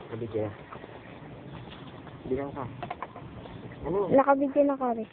Nabigyan na. Bilang ka. Ano? Nakabigyan na ka rin.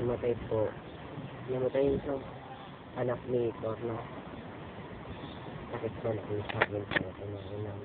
Namatay po. Namatay yung isang anak ni Torno. Sakit po na yung sabi sa akin ng